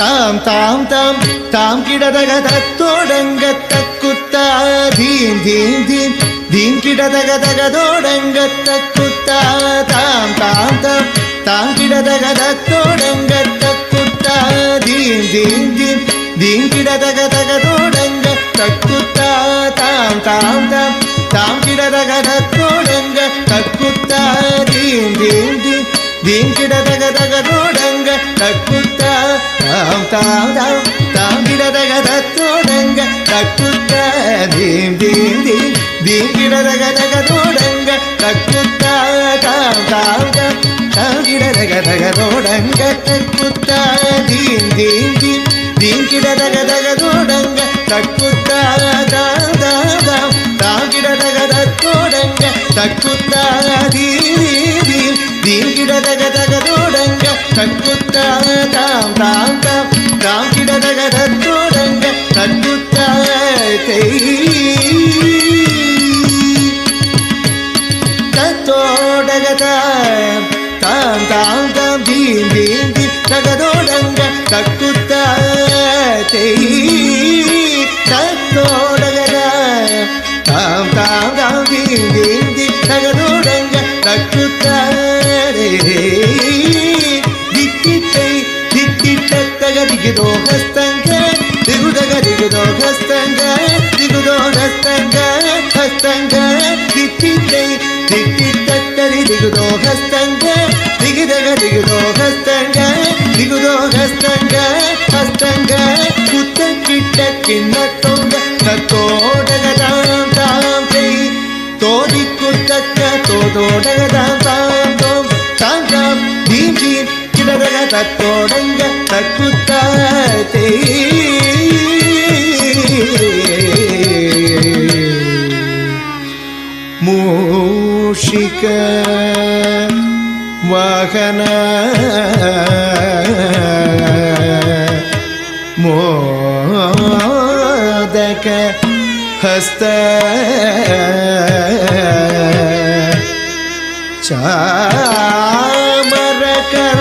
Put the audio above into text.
தாம் தாம் தாம் தாம் கிடதக தத்தோடங்க தக்குத்தா தீம் தீம் தீம் தீம் கிடதக தகதோடங்க தக்குத்தா தாம் தாம் தாம் தாம் கிடதக தத்தோடங்க தக்குத்தா தீம் தீம் தீம் தீம் கிடதக தகதோடங்க தக்குத்தா தாம் தாம் தாம் தாம் கிடதக தத்தோடங்க தக்குத்தா தீம் தீம் தீம் தீம் கிடதக தகதோடங்க தக்குத்தா தாம் தாம் தாம் தாம் கிடதக தத்தோடங்க தக்குத்தா தீம் தீம் தீம் தீம் கிடதக தகதோடங்க தக்குத்தா தாம் தாம் தாம் தாம் கிடதக தகதோடங்க தக்குத்தா தீம் தீம் தீம் தீம் கிடதக தகதோடங்க தக்குத்தா தாம் தாம் தாம் தாம் கிடதக தத்தோடங்க தக்குத்தா தீம் தீம் தீம் கிடதக தகதோடங்க தக்குத்தா தாம் தாம் தாம் தாம் கிடதக தத்தோடங்க தக்குத்தா தத்தோடக தாம் தாம் தாம் தாம் தீம் தீம் தீம் தகதோடங்க தக்குத்தா தத்தோடக தாம் தாம் தாம் தீம் தீம் தீம் தகதோடங்க தக்குத்தா திக்கிட்டை திக்கிட்டத்தக திகுதோ ஹஸ்தங்க திகுதக திகுதோ ஹஸ்தங்க திகுதோ ஹஸ்தங்க ஹஸ்தங்க திக்கிட்டை திக்கிட்டத்தரி திகுதோ ஹஸ்தங்க திகுதக திகுதோ ஹஸ்தங்க திகுதோ ஹஸ்தங்க ஹஸ்தங்க குத்த கிட்ட கிண்ணத்தோங்க தத்தோடக தாம் தாம் செய் தோதி குத்தக்க தோதோடக தாம் தாம் தோம் தாம் தாம் தீம் தீம் கிடதக தத்தோடங்க தக்குத்தா மூஷிக வாகன மோதக ஹஸ்த சாமரகர